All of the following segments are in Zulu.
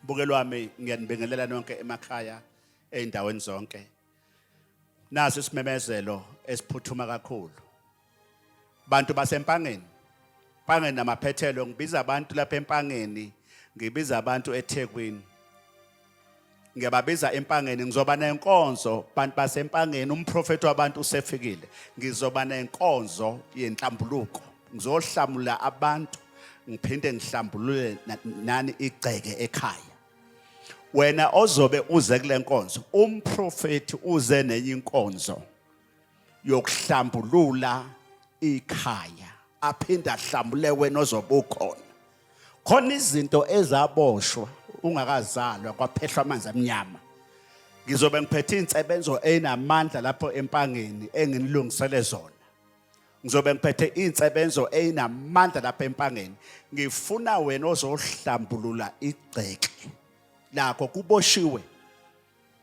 Bukelo wami ngiyanibingelela nonke emakhaya eindaweni zonke. Nasi isimemezelo esiphuthuma kakhulu. Bantu baseMpangeni. Empangeni namaphethelo ngibiza abantu lapha eMpangeni, ngibiza abantu eThekwini. Ngiyababiza eMpangeni ngizoba nenkonzo bantu baseMpangeni umprofeti wabantu usefikile. Ngizoba nenkonzo yenhlambuluko. Ngizohlamula abantu ngiphinde ngihlambulule nani igceke ekhaya. Wena ozobe uze kule nkonzo, umprofeti uze nenye inkonzo yokuhlambulula ikhaya. Aphinda ahlambule wena ozobe ukhona. Khona izinto ezaboshwa ungakazalwa kwaphehlwa amanzi amnyama. Ngizobe ngiphethe insebenzo enamandla lapho eMpangeni enginilungisele zona. Ngizobe ngiphethe insebenzo enamandla lapha eMpangeni. Ngifuna wena ozohlambulula igceke. Lakho kuboshiwe.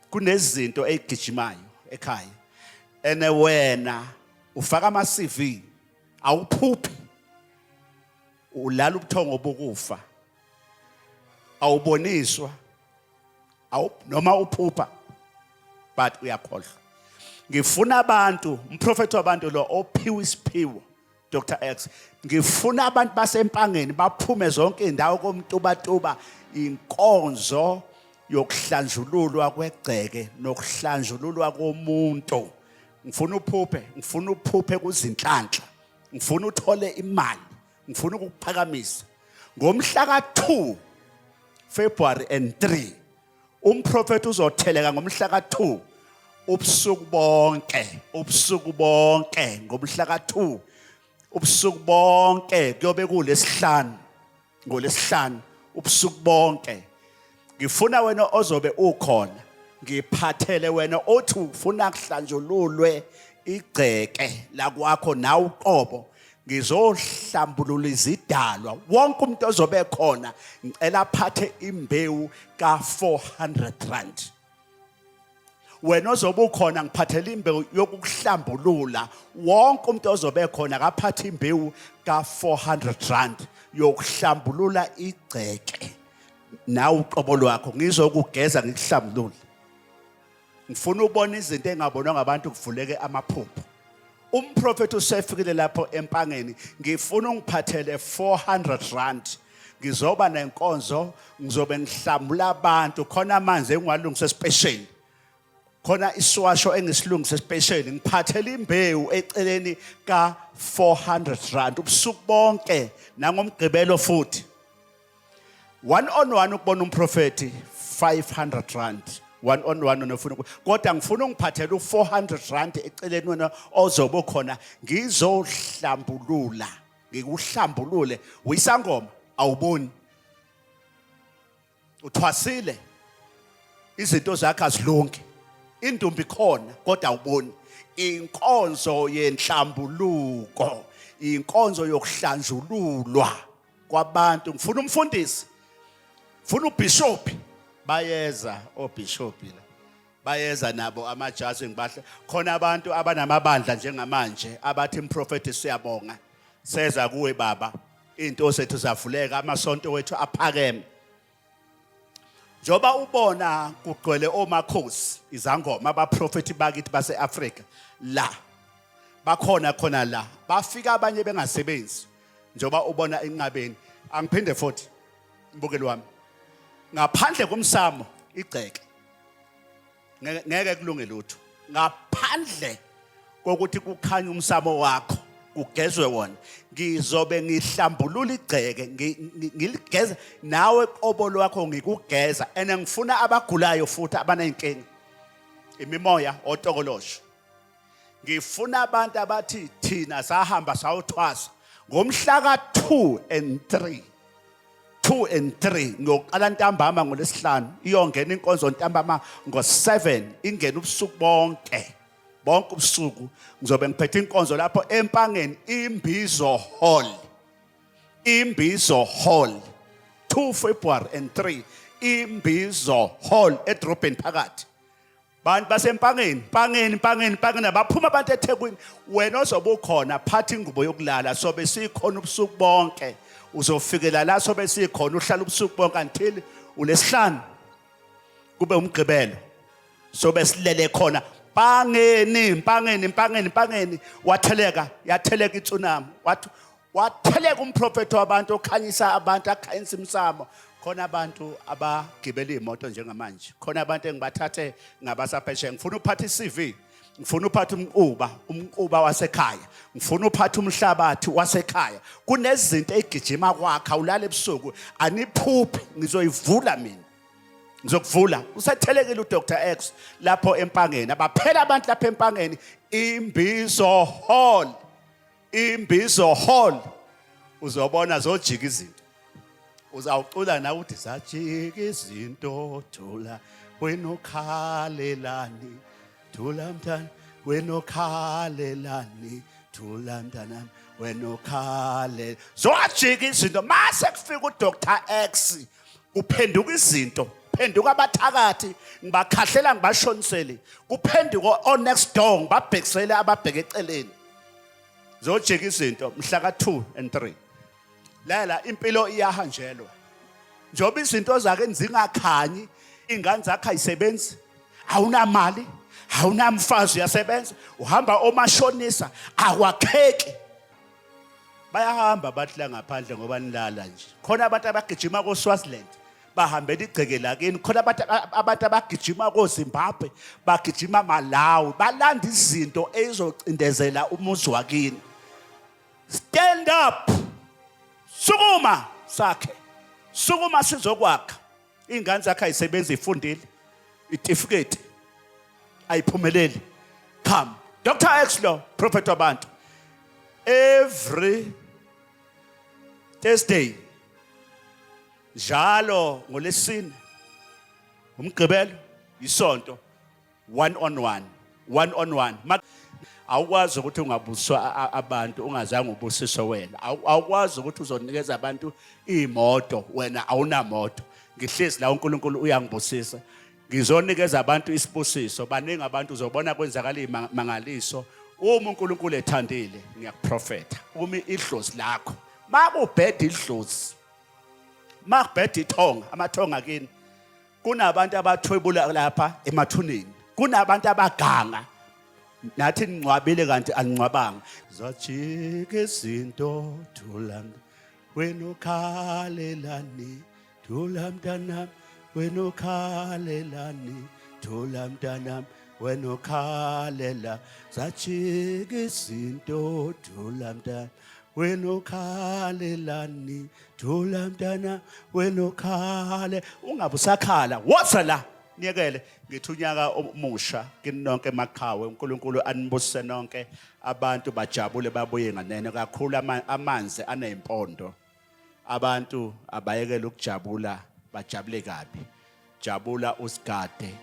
Kunezinto ezigijimayo ekhaya. Ene wena ufaka ama CV awuphuphi. Ulala ubuthongo bokufa. Awuboniswa. Noma uphupha but uyakhohlwa. Ngifuna abantu, umprofeti wabantu lo ophiwe isiphiwo Dr. X. Ngifuna abantu baseMpangeni baphume zonke indawo komtubatuba inkonzo yokuhlanjululwa kwegceke nokuhlanjululwa komuntu. Ngifuna uphuphe kuzinhlanhla. Ngifuna uthole imali. Ngifuna ukuphakamisa. Ngomhla ka2 February and 3 umprofeti uzotheleka ngomhla ka2 ubusuku bonke ngomhla ka2 ubusuku bonke kuyobe kulesihlanu ngolesihlanu ubusuku bonke. Ngifuna wena ozobe ukhona ngiphathele wena othi ufuna kuhlanjululwe igceke la kwakho nawu uqobo. Ngizohlambulula izidalwa wonke umuntu ozobe khona ngicela aphathe imbewu ka400 wena ozobe ukhona ngiphathele imbewu yokuhlambulula wonke umuntu ozobe khona akaphathe imbewu ka400 yokuhlambulula igceke nawu uqobo lwakho ngizokugeza ngikuhlambulule. Ngifuna ubona izinto engabonwa ngabantu kuvuleke amaphupho. Umprofeti usefikile lapho eMpangeni ngifuna ungiphathele 400 rand. Ngizoba nenkonzo ngizobe ngihlambula abantu khona amanzi engiwalungisa special. Khona iswasho engisilungisa special ngiphathele imbewu eceleni ka400 rand ubusuku bonke nangomgqibelo futhi. 1-on-1 ukubona umprofeti 500 rand. 1-on-1 nofuna kodwa ngifuna ungiphathele u400 rand eceleni wena ozobe khona ngizohlambulula ngikuhlambulule uyisangoma awuboni uthwasile izinto zakhe azilungi indumbi khona kodwa awuboni inkonzo yenhlambuluko inkonzo yokuhlanjululwa kwabantu. Ngifuna umfundisi ngifuna ubishop bayeza obishop la bayeza nabo amajazi ngibahle khona abantu abanamabandla njengamanje abathi umprofeti siyabonga seza kuwe baba into zethu zavuleka amasonto wethu aphakeme. Njoba ubona kugcwele omakhosi izangoma abaprofeti bakithi baseAfrika la bakhona la bafika abanye bengasebenzi njoba ubona enqabeni angiphinde futhi mbukeli wami ngaphandle komsamo igceke ngeke kulunge lutho ngaphandle kokuthi kukhanya umsamo wakho kugezwe wona ngizobe ngihlambulula igceke ngiligeza nawe qobo lwakho ngikugeza ene ngifuna abagulayo futhi abanenkinga imimoya otokolosho. Ngifuna abantu abathi thina sahamba sawuthwasa ngomhla ka2 and 3 ngoqala ntambama ngolesihlanu iyongena inkonzo ntambama ngo7 ingena ubusuku bonke ubusuku ngizobe ngiphethe inkonzo lapho eMpangeni Imbizo Hall 2 February and 3 Imbizo Hall edrobheni phakathi. Bantu baseMpangeni baphuma abantu eThekwini wena ozobe ukhona phatha ingubo yokulala sobe sikhona ubusuku bonke uzofikela la sobe sikhona uhlala ubusuku bonke until uLesihlanu kube umgqibelo sobe silele khona Impangeni watheleka itsunami watheleka umprofeti wabantu okhanyisa abantu akhanyisa imsamo khona abantu abagibela imoto njengamanje khona abantu engibathathe ngabasaphesheya ngifuna uphatha iCV ngifuna uphatha umquba wasekhaya ngifuna uphatha umhlabathi wasekhaya kunezinto egijima kwakha ulala ebusuku aniphuphi ngizoyivula mina ngizokuvula usethelekile uDr X lapho eMpangeni abaphela abantu lapha eMpangeni Imbizo Hall uzobona zojika izinto uzawucula na uthi sajika izinto thula wena ukhalelani thula mntana wena ukhalelani thula mntana wena ukhale zojika izinto mase kufika uDr X kuphenduka izinto phenduka abathakathi ngibakhahlela ngibashonisele kuphenduka on next door ngibabhekisele ababheke eceleni zojika izinto mhla ka2 and 3 la impilo iyahanjelwa njoba izinto zake zingakhanyi ingane zakhe ayisebenzi awunamali awunamfazi uyasebenza uhamba omashonisa akwakheki bayahamba bathi la ngaphandle ngoba nilala nje khona abantu abagijima koSwaziland bahambela igceke lakini khona abantu abagijima koZimbabwe bagijima Malawi balanda izinto ezocindezela umuzi wakini stand up sukuma sizokwakha ingane zakhe ayisebenza ifundile itifiketi ayiphumeleli come Dr X lo prophet wabantu every Thursday njalo ngoLesine umgqibelo isonto one on one awukwazi ukuthi ungabuswa abantu ungazange ubusiswe wena awukwazi ukuthi uzonikeza abantu imoto wena awunamoto ngihlezi la uNkulunkulu uyangibusisa ngizonikeza abantu isibusiso baningi abantu uzobona kwenzakala imangaliso uma uNkulunkulu ethandile ngiyakuprofeta uma idlozi lakho makubheda idlozi makubheda ithonga amathonga kini kunabantu abathwebula lapha emathuneni kunabantu abaganga nathi ngcwabile kanti angcwabanga zajika izinto thula wena ukhalelani thula mntana wena ukhalelani thula mntana wena ukhalela zajika izinto thula mntana wena ukhalelani thula mntana wena ukhale ungabusakhala whatsa la niyekele ngithi unyaka omusha kini nonke maQhawe uNkulunkulu anibusise nonke abantu bajabule babuye nganene kakhulu amanzi anempondo abantu abayekela ukujabula bajabule kabi jabula usigade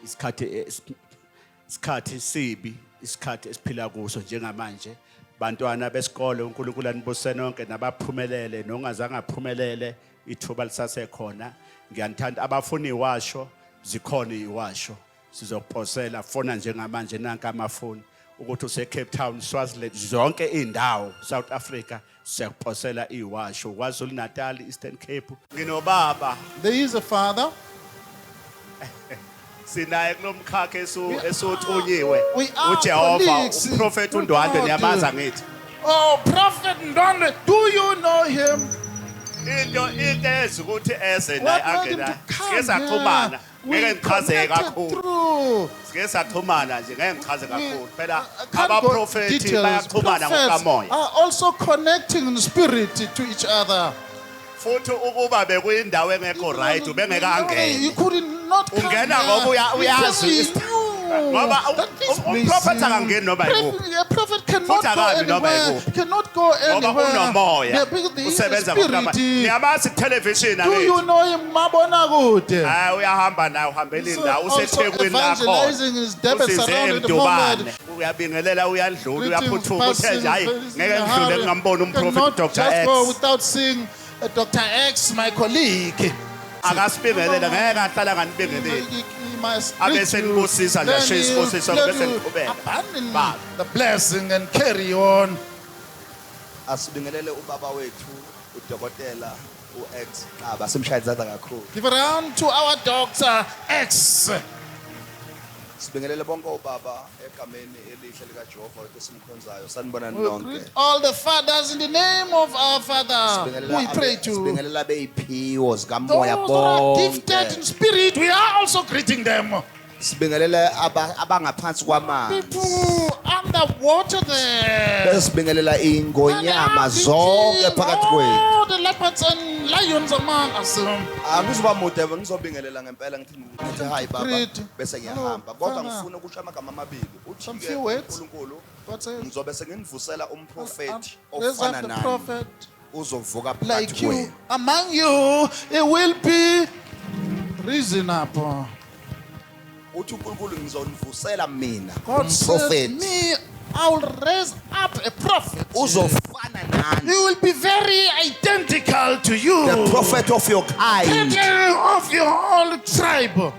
isikhathi sibi isikhathi esiphila kuso njengamanje bantwana besikole uNkulunkulu anibusise nonke nabaphumelele nongazange aphumelele ithuba lisasekhona ngiyanthanda abafuna iwasho zikhona iwasho sizokuphosela fona njengamanje nanka amafoni ukuthi useCape Town Swaziland zonke indawo South Africa siyakuphosela iwasho kwaZulu Natal Eastern Cape nginobaba There is a father. sinaye kulomkhakha esothunyiwe We are uJehova colleagues. uProfeti uNdwandwe niyamaza ngithi Oh, Prophet Ndwandwe, do you know him? into ezi ukuthi eze naye What made him angena to come sike saxhumana here? ngeke We ngichazeke connected kakhulu through. sike saxhumana nje ngeke ngichaze kakhulu phela I can't go abaprofeti details. bayaxhumana Prophets ngokamoya are also connecting in spirit to each other. futhi ukuba bekuyindawo engekho right ubengeke You angene could not come Ungena here ngoba uyazi because he knew ngoba that this umprofeti place- akangeni noma yikuphi A prophet cannot Futhi go akabi noma anywhere. yikuphi. Cannot go ngoba anywhere. unomoya Because there is a usebenza ngokuhamba spirit. niyamazi television Do you akithi know him, mabonakude? hayi uyahamba naye uhambela So indawo also useThekwini la khona evangelizing his Durban usize surrounded eMdubane moment. uyabingelela uyandlula Greetings, uyaphuthuma uthe persons, nje hayi ladies ngeke in the ngidlule house. ngingambona umprofeti Cannot Dr just go X without seeing Dr. X, my colleague. akasibingelela ngeke ahlala nganibingeleli He must Abe greet you. senibusisa nje, Then ashiye he'll isibusiso, tell bese you, ngiqhubeka. abandon Baba. the blessing and carry on. Asibingelele ubaba wethu udokotela U-X basimshaya izandla kakhulu. Give a round to our Dr. X. Sibingelele bonke obaba egameni elihle lika Jehova esimkhonzayo. Sanibonani We nonke. greet all the fathers in the name of our Father. We pray to Sibingelela beyiphiwo those zikamoya that are gifted in bonke. spirit. We are also greeting them. Sibingelele abangaphansi kwamanzi. People underwater there. Bese sibingelela ingonyama zonke phakathi kwethu. All the leopards and lions among us. Angizoba mude ngizobingelela ngempela ngithi hi baba Great. bese Hello, ngiyahamba kodwa Father. ngifuna ukusho amagama amabili Some uthi few words. uNkulunkulu God says, ngizobe senginivusela umprofeti raise ofana up the nani prophet uzovuka like phakathi you. kwenu. Among you, it will be risen up. Uthi uNkulunkulu ngizonivusela mina God said, umprofeti me, I will raise up a prophet. uzofana nani, He will be very identical to you. the prophet of your kind. Of your whole tribe.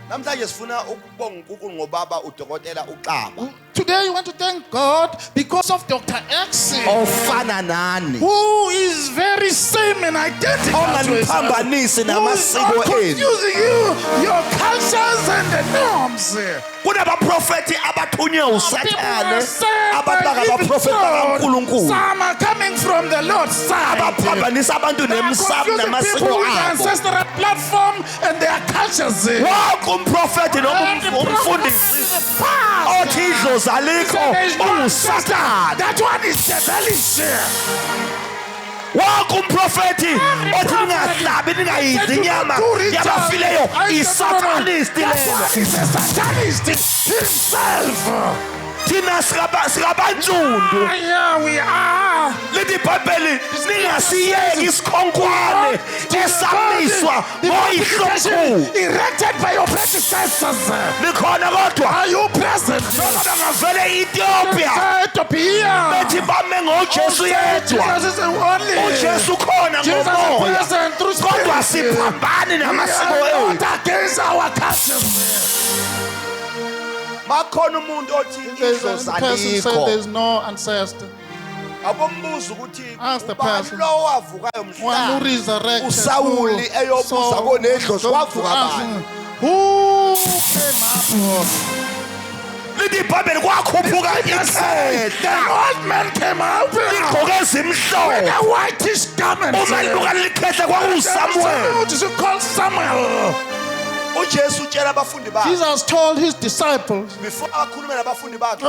Namhlanje sifuna ukubonga uNkulunkulu ngobaba uDokotela uXaba Today you want to thank God because of Dr. X, ofana nani, who is very same and identical to his onganiphambanisi who is not namasiko enu. confusing you, your cultures and the norms. Kunabaprofeti abathunywe People uSathane are saying abantu that bangabaprofeti even bakaNkulunkulu some are coming from the Lord's side. abaphambanisa abantu They are nemsamu confusing namasiko people with abo. ancestral platform and their cultures. Wonke umprofeti noma And the umfundisi prophet in the past. othi idlozi alikho There is no unguSathane. That one is devilish. Wonke umprofeti othi ningahlabi ningayidli inyama yabafileyo isatanist That lelo. one is a satanist himself. Thina sikabantsundu Here we are. lithi iBhayibheli ningasiyeki isikhonkwane esamiswa ngoyihlokhulu. Erected by your predecessors. Likhona kodwa Are you present? noma bangavele e-Ethiopia Ethiopia. bethi bame ngoJesu yedwa. Jesus is the only. uJesu khona Jesus is ngomoya present through kodwa spirit. siphambane We namasiko are ethu. not against our cultures. Makhona umuntu othi There's idlozi a person said alikho. there's no ancestor. Abombuza ukuthi Ask the ubani person. lo wavukayo One who mhlaba resurrected. uSawuli eyobuza konedlozi wavuka bani. Who came up? Lithi iBhayibheli kwakhuphuka The ikhehla old man came out ligqoke with ezimhlophe. a whitish garment. Uma libuka likhehla kwakusamuel. To call Samuel. uJesu utshela abafundi bakhe Jesus told his disciples, before akhulume nabafundi bakhe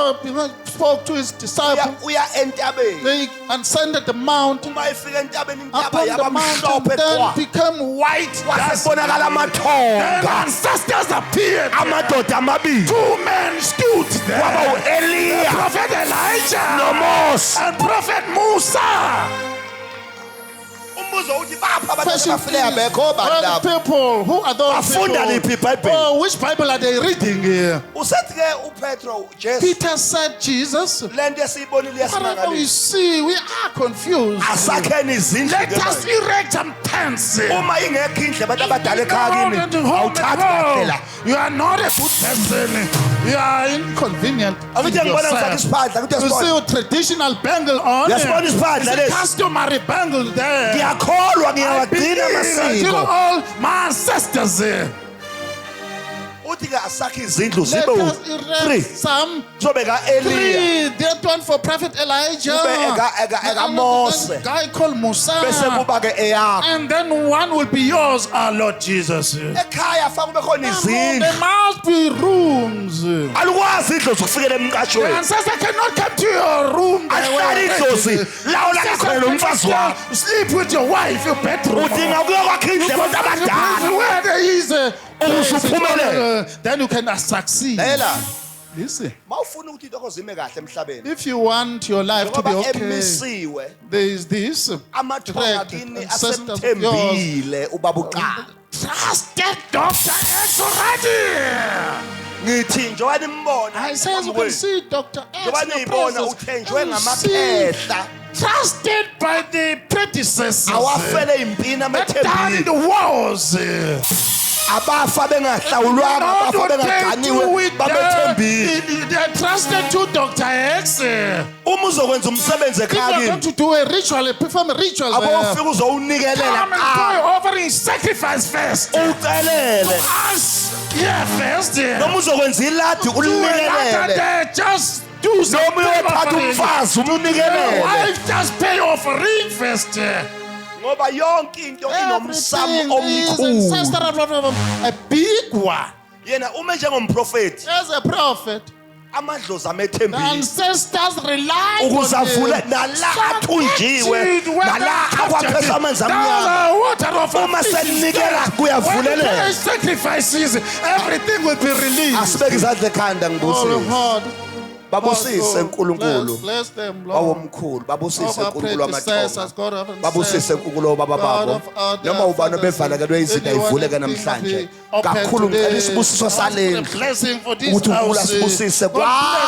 spoke to his disciples, uya entabeni. they ascended the mountain. Uma efika entabeni intaba Upon the yaba mountain, mhlophe then qwa. became white. Kwasebonakala Then amathonga. ancestors appeared. Amadoda amabili. Two men stood there. Kwaba u-Eliya Prophet Elijah noMose. and Prophet Musa. Umbuzo uthi bapha abantu Question abafileyo abekho Where bani are the lapho. people? Who are those Bafunda liphi people? iBhayibheli? Oh, which Bible are they reading here? Usethi ke uPetro Jesu Peter said, Jesus. lento esiyibonile Whatever we yasimangalisa. see, we are confused. Asakheni izindlu Let ke us manje. erect some tents. Uma ingekho indle abantu abadala ekhaya kimi awuthathi kahle la. You are not a good person. You are inconvenient. in Akuthi ngibona ngifaka yourself. isiphandla akuthi You see asibone. a traditional bangle on. Yasibona isiphandla It's a lesi. customary bangle there. Ngiyakholwa I ngiyawagcina believe until amasiko. all my ancestors there. Uthi ke asakhe izindlu Let zibe us u-3. erect some Zobeka Eliya. three. That one for Prophet Elijah. Kube eka Mose. A guy called Musa. Bese kuba ke eyakho. And then one will be yours, our Lord Jesus. Ekhaya faka kube khona izindlu. There must be rooms. Alukwazi idlozi ukufikela The emqashweni. ancestor cannot come to your room. Ahlala idlozi lawo la khona nomfazi wakho. Sleep with your wife, your bedroom. Udinga ukuyokwakha indlu abantu abadala. Where there is a Usuphumelele. then you can succeed. Lela Listen, mawufuna ukuthi intokozo ime kahle emhlabeni. if you want your life to be Ngoba okay, emisiwe there is this. amathonga Correct. kini Ancestors of asemthembile ubaba uqala. Trusted Dr. X already. Ngithi njengoba nimbona I say, as you can see, Dr. X njengoba in your niyibona presence, uthenjwe and you see, ngamakhehla trusted by the predecessors. awafele impini That down in amethembile. the walls. abafa bengahlawulwanga Lord abafa would take you bengaganiwe with babethembile. they trusted to Dr. X. Uma uzokwenza umsebenzi If you're ekhaya going to do a ritual, perform a ritual, abofika uzowunikelela come and do an offering sacrifice first. ucelele Us, yeah, first. noma uzokwenza iladi Do another unikelele day, just do noma something. uyothatha umfazi umnikelele Wife, just pay offering first. ngoba yonke into inomsamo Everything is omkhulu ancestral, a big one. yena uma njengomprofeti As a prophet, amadlozi the amethembile ancestors rely ukuze on avule him. nala athunjiwe nala akwaphesa amanzi amnyama uma selinikela kuyavuleleka sacrifices, everything will be released. asibeke izandla ekhanda ngibusise God, babusise uNkulunkulu bless them, Lord. bawomkhulu babusise Of our uNkulunkulu predecessors, God of wamathonga babusise ancestors, uNkulunkulu baba God babo of our noma ubani fathers, obevalekelwe izinto anyone ayivuleke that things namhlanje be open kakhulu today. ngicela isibusiso Ask for the salendlu blessing for this ukuthi uNkulunkulu house. asibusise God bless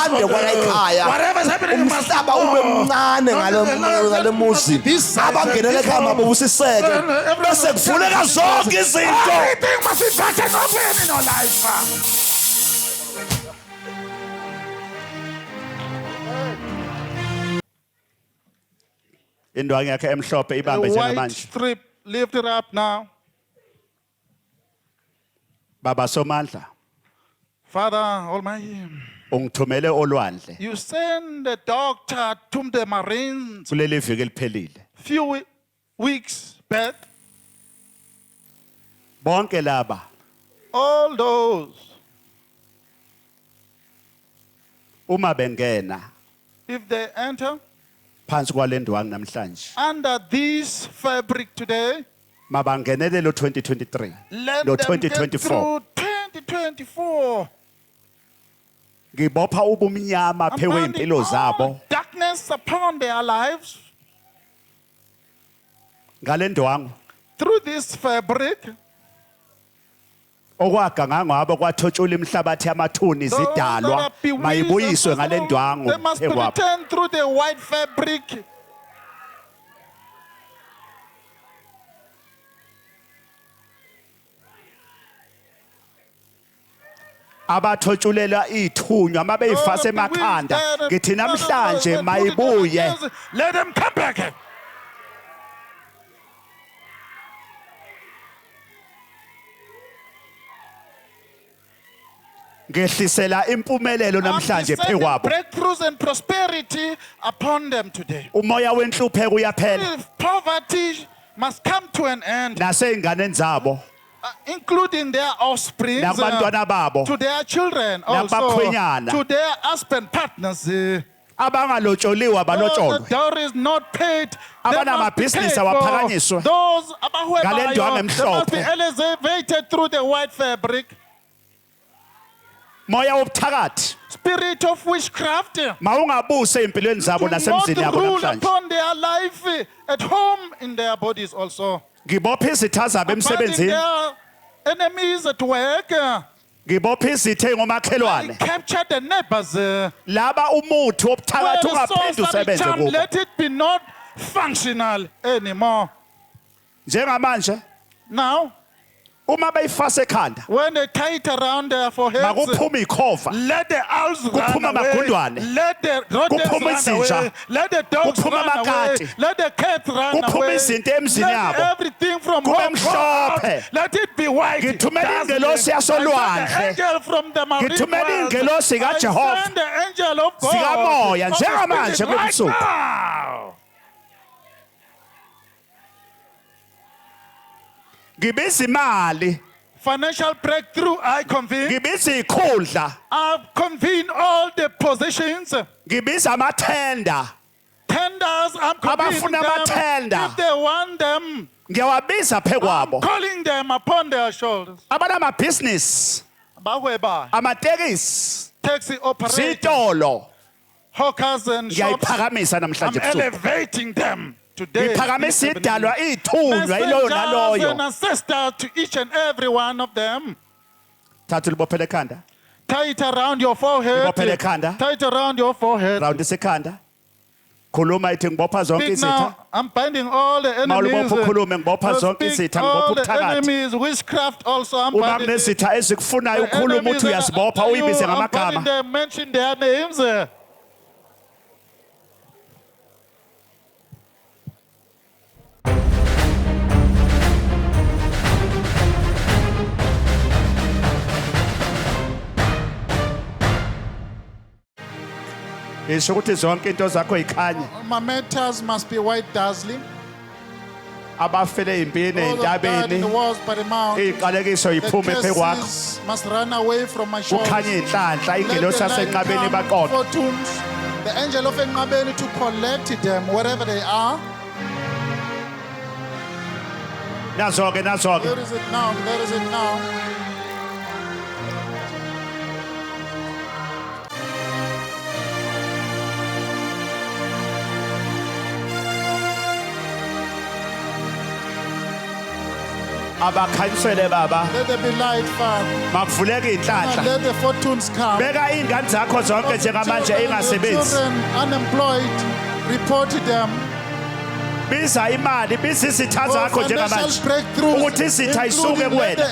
kwande for kwala the- ekhaya whatever's happening in my umhlaba soul. ube mncane ngale muzi This side, abangenele this ekhaya home. mabusiseke Everyone- bese kuvuleka zonke izinto Everything must be back and open in your life. indwangu yakhe emhlophe The ibambe white njengamanje strip, lift it up now. baba somandla Father Almighty, ungithumele olwandle you send the doctor to the Marines kuleli viki eliphelile few weeks back. bonke laba All those, uma bengena if they enter phansi kwalendwangu namhlanje under this fabric today, mabangenelele 2023 let no them get 2024 through 2024. ngibopha ubumnyama phewe Commanding impilo zabo all darkness upon their lives ngalendwangu through this fabric. okwaganga ngabo kwathotshula imhlabathi yamathuni Those that zidalwa are bewitched, mayibuyiswe ngalendwangu they must be ekwabo returned through the white fabric. abathotshulela ithunywa mabeyifase emakhanda ngithi namhlanje mayibuye Let them come back. ngehlisela impumelelo namhlanje I'm sending phekwabo breakthroughs and prosperity upon them today. umoya wenhlupheko uyaphela If poverty must come to an end, naseyinganeni zabo including their offspring, nakubantwana babo to their children, also Nabakhwenyana. to their husband partners. abangalotsholiwe The abalotsholwe dowry is not paid. They Abanamabhizinisi must be paid awaphakanyiswe. for. Those abahwebayo, Ngale ndwangu they must be emhlophe. elevated through the white fabric. moya wobuthakathi Spirit of witchcraft mawungabuse empilweni zabo do not nasemzini yabo rule namhlanje upon their life at home, in their bodies also. ngibopha izitha zabo Finding emsebenzini their enemies at work. ngibopha izitha They ngomakhelwane capture the neighbors. laba umuthi Where wobuthakathi the ungaphindi souls are usebenze charmed, kubo let it be not functional anymore. njengamanje Now, uma beyifase ekhanda when they tie it around their foreheads, makuphuma ikhova let the owls run Kuphuma away. amagundwane. Let the rodents Kuphuma run izinja. away. Let the dogs Kuphuma run away. amakati. Let the cats run Kuphuma away. izinto emzini Let yabo. everything from Kube home go out. mhlophe. Let it be white. Ngithumela dazzling. ingelosi yasolwandle. I send the angel from the marine Ngithumela world. ingelosi kaJehova. I send the angel of God. Sikamoya, of the njengamanje Spirit right kubusuku. now. ngibiza imali Financial breakthrough, I convene. ngibiza ikhundla I convene all the positions. ngibiza amathenda Tenders, I'm convening Abafuna them. amathenda. If they want them, ngiyawabiza phekwabo calling them upon their shoulders. abanamabhizinisi Bahweba, amatekisi taxi operators, zitolo hawkers and shops. ngiyayiphakamisa I'm namhlanje ebusuku elevating them today. ngiphakamisa idalwa ithunywa iloyo Messengers and naloyo ancestors to each and every one of them. thatha ulibophele ekhanda Tie it around your forehead. Ibophele ekhanda. Tie it around your forehead. rawundisa ekhanda khuluma ithi ngibopha zonke Speak izitha now. I'm binding all the enemies. Mawulibopha ukhulume ngibopha zonke Speak izitha all ngibopha the ubuthakathi enemies. Witchcraft also. I'm uma binding kunezitha ezikufunayo the ukhuluma enemies uthi that uyazibopha are after you. uyibize I'm binding ngamagama them. Mention their names. isho ukuthi zonke into zakho ikhanye My matters must be white dazzling. abafele empini All that died in the entabeni walls by the mountain. iqalekiso The iphume phe kwakho curses must run away from my shoulders. kukhanye inhlanhla Let ingelosi the light yasenqabeni come baqoqe for tombs. The angel of EMpangeni to collect them wherever they are. nazo-ke nazo-ke There is it now. There is it now. abakhanyisele baba Let there be light, Father. makuvuleka And iy'nhlanhla let the fortunes come. beka iy'ngane zakho zonke njengamanje Children, engasebenzi children unemployed, report them. biza imali biza izitha zakho njengamanje ukuthi izitha isuke kuwena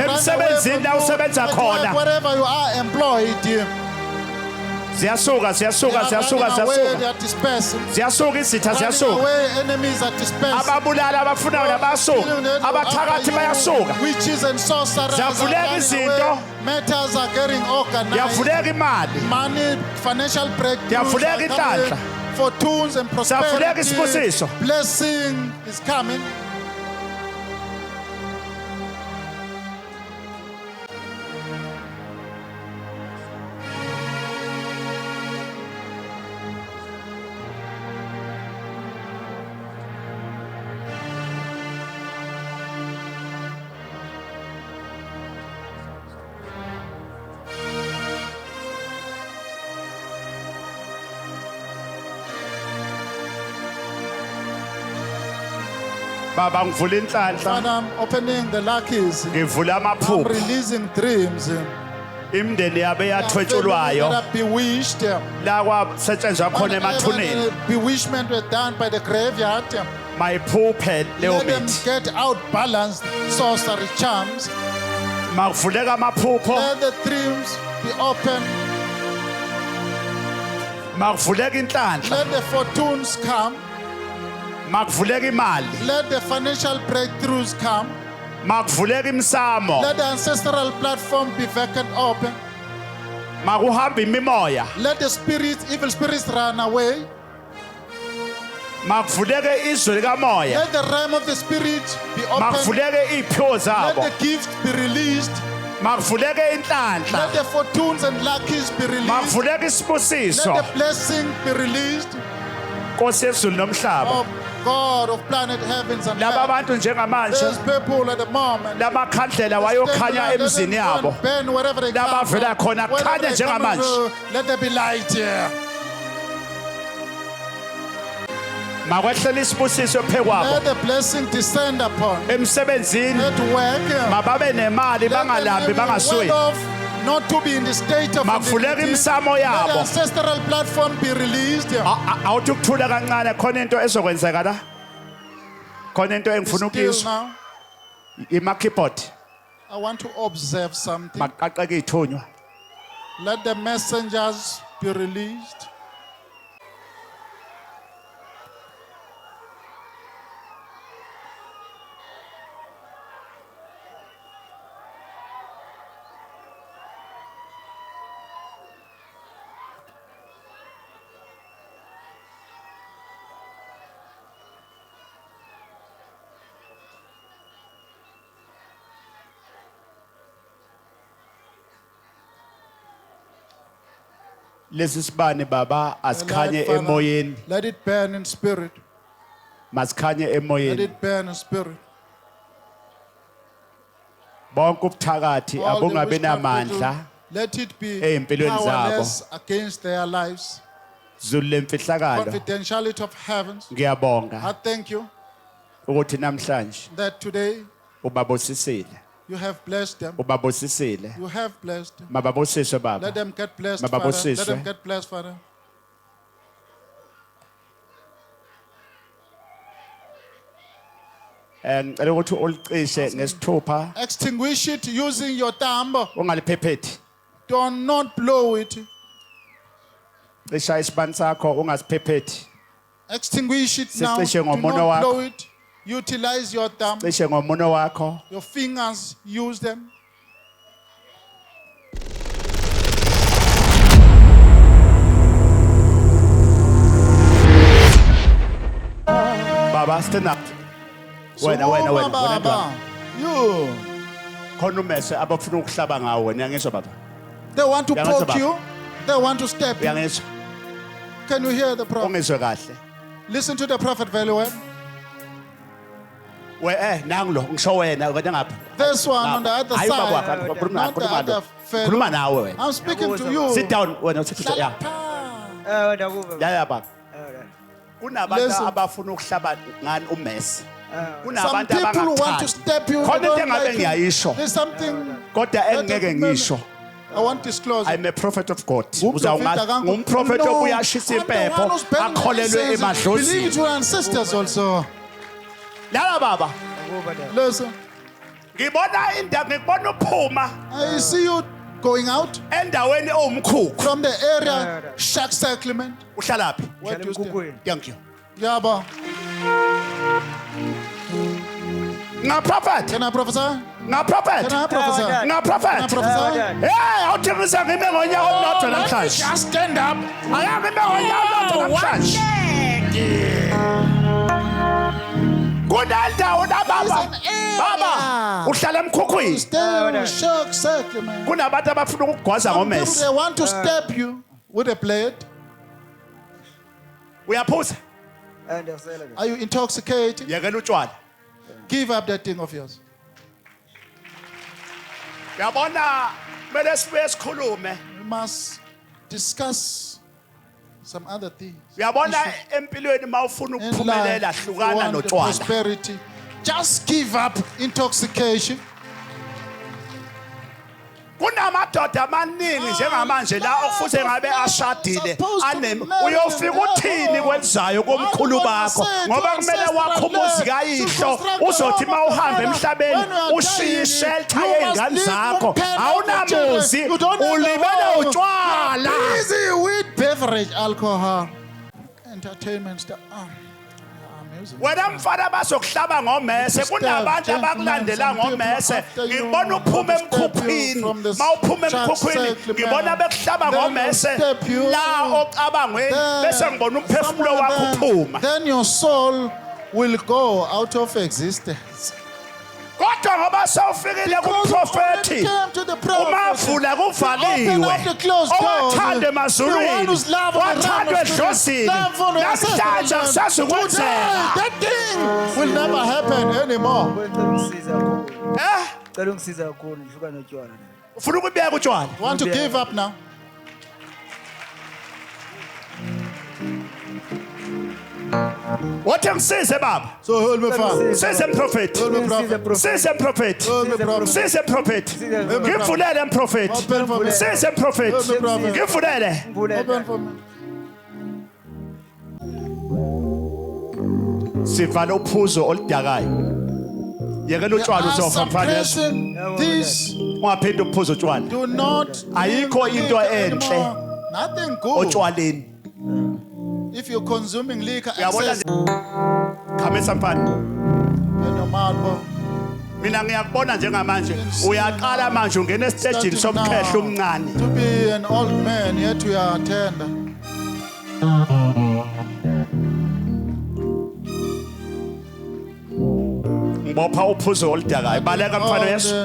emsebenzini la usebenza khona wherever you are employed. ziyasuka ziyasuka ziyasuka ziyasuka ziyasuka izitha ziyasuka Enemies are dispersed. ababulala abafunayo nabasuka abathakathi bayasuka Witches and sorcerers Ziyavuleka are running izinto. away. Matters are getting organized. yavuleka imali Money, financial breakthroughs Ziyavuleka are inhlanhla. coming. Fortunes and Ziyavuleka prosperity. isibusiso. Blessing is coming. baba ngivula inhlanhla Father, I'm opening the luckies. ngivula I'm amaphupho releasing dreams. imindeni yabe That yathwetshulwayo are bewitched. la kwasetshenzwa khona emathuneni Bewitchment were done by the graveyard. mayiphuphe leyo Let them mithi get outbalanced sorcery charms. makuvuleka amaphupho Let the dreams be open. makuvuleka inhlanhla Let the fortunes come. makuvuleka imali Let the financial breakthroughs come. makuvuleka imsamo Let the ancestral platform be vacant open. makuhamba imimoya Let the spirits, evil spirits run away. makuvuleke izwe likamoya Let the realm of the spirit be open. makuvuleke iy'phiwo Let zabo the gift be released. makuvuleke inhlanhla Let the fortunes and luckies be released. makuvuleke Let isibusiso the blessing be released. nkosi yezulu nomhlaba Oh God of planet heavens and laba earth. bantu njengamanje There's people at the moment. lamakhandlela wayokhanya emzini yabo Burn wherever they Laba come vela from. khona, Wherever khanya they come njengamanje. from, let there be light here. makwehlela isibusiso phe kwabo Let the blessing descend upon. emsebenzini Let work. mababe nemali Let them bangalambi live well bangasweli off, not to be in the state of makuvuleka iniquity. imsamo Let the yabo ancestral platform be released. awuthi ukuthula kancane khona into ezokwenzeka la khona into engifuna Still ukuyizwa now, ima-keyboard I want to observe something. maqaqeke iy'thunywa Let the messengers be released. lesi sibane baba The asikhanye light, Father, emoyeni let it burn in spirit. masikhanye Let emoyeni it burn in spirit. bonke ubuthakathi All the abungabi witchcraft namandla people, let it be ey'mpilweni powerless against their lives. zulu lemfihlakalo Confidentiality of heavens. ngiyabonga I thank you ukuthi namhlanje that today ubabusisile you have blessed them. ubabusisile You have blessed them. mababusiswe Let baba them get blessed, Mababa Father. Let usiswe. them get blessed, Father. ngicela ukuthi ulicishe ngesithupha Extinguish it using your thumb. ungaliphepheti. Do not blow it. Cisha isibani sakho ungasiphepheti. Extinguish it now. Sicishe Do ngomuno not wakho. blow it. Utilize your thumb. Cishe ngomuno wakho. Your fingers, use them. Baba stand up. Wena Baba. You. khona umese abafuna ukuhlaba ngawo wena uyangizwa baba. They want to Uyangizwa, poke baba? you. They want to step you. Uyangizwa? Can you hear the prophet? Ungizwe kahle. Listen to the prophet very well. nangulo ngisho wena wena ngapha. This one on the other Hayi side. baba khuluma Not the khuluma other fellow. khuluma nawe wena. I'm speaking to you. Sit down wena uthi ya. Ya baba. Kunabantu Listen. abafuna ukuhlaba ngani umese. Some Kunabantu people who want to abangathandi. step you. Khona they into don't engabe like you. ngiyayisho. There's something Kodwa engeke ngisho. I want to disclose. I'm a prophet of God. Ngumprofeta kaNkulunkulu. Ngumprofeti No, obuyashisa I'm the one impepho who's buried my akholelwe sins. Believe emadlozini. it to our ancestors also. Lala baba. Listen, Ngibona ngibona uphuma I see you going out endaweni owumkhukhu. from the area Shark Settlement. Uhlalaphi? Where do you stay? Thank you. Yaba. Ngaprophet. Can I prophesy? Ngaprophet. Can I prophesy? Can I Ngaprophet. prophesy? Hey, awuthengisa ngime ngonyaka omnotho namhlanje. Just stand up. Aya ngime ngonyaka omnotho namhlanje. Kunendawo na baba. Baba, uhlala emkhukhwini. Stay Shark Settlement. Kunabantu abafuna ukugwaza Some people, ngomese. they want to step you with a blade. Uyaphuza? Are you intoxicated? Yekela utshwala. Give up that thing of yours. Uyabona kumele sibuye sikhulume. We must discuss some other things. Uyabona empilweni mawufuna In ukuphumelela life, if you hlukana want the notshwala. prosperity, just give up intoxication. Kunamadoda amaningi njengamanje la okufuze ngabe ashadile uyofika uthini kwenzayo komkhulu bakho ngoba kumele wakho umuzi kayihlo uzothi mawuhamba emhlabeni ushiye ishelter yezingane zakho awunamuzi ulibele utshwala. Easy with beverage, alcohol, entertainment stuff. Music. Wena mfana bazokuhlaba ngomese kunabantu abakulandela ngomese ngibona uphuma emkhukhwini mawuphuma emkhukhwini ngibona bekuhlaba ngomese la ocabangweni bese ngibona umphefumulo wakho uphuma. Then your soul will go out of existence. Kodwa ngoba sawufikile kumprofeti umavula kuvaliwe owathanda emazulwini wathandwa edlozini namhlanje akusazukwenzeka. That thing will never happen anymore. Ufuna ukubeka utshwala. Want to give up now? Wathi ngisize baba. So hold me fast. Size mprofeti. Hold me prophet. Size mprofeti. Hold me prophet. Size mprofeti. Ngivulele mprofeti. Open for me. Size mprofeti. Ngivulele. Open for me. Sivala uphuzo oludakayo. Yekela utshwala Are uzofa mfana. suppressing this. Ungaphinda uphuzo utshwala. Do not. Ayikho drink into liquor enhle anymore. Nothing good. otshwaleni. If you're consuming liquor, Uyabona excess khamisa mfana. in your mouth, bro. Mina ngiyakubona njengamanje uyaqala manje ungena esitejini Starting somkhehlo now omncane. to be an old man, yet we are tender. Ngibopha uphuzo oludakayo. Baleka mfana Yesu.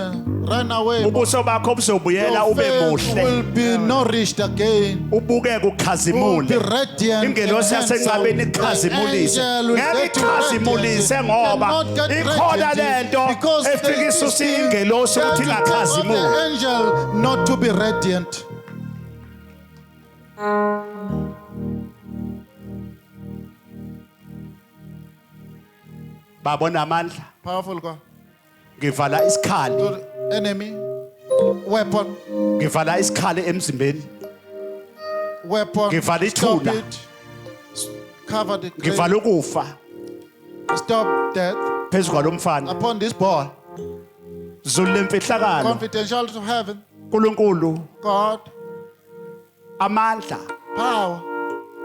Run away. Ubuso bakho buzobuyela Your ube face muhle. will be nourished again. Ubukeke Will ukhazimule. be radiant. Ingelosi and yasencabeni handsome. ikhazimulise. The angel will Ngeke get you ikhazimulise radiant. ngoba Cannot get ikhona radiant lento because efika there is isusa still ingelosi ukuthi the ingakhazimuli. angel not to be radiant. Babona amandla. Powerful God. Ngivala isikhali. To the enemy. Weapon. Ngivala isikhali emzimbeni. Weapon. Ngivala Stop ithuna. it. Cover the grave. Ngivala ukufa. Stop death. phezu kwalomfana. upon this boy. Zulu lemfihlakalo. Confidential to heaven. uNkulunkulu God, amandla power,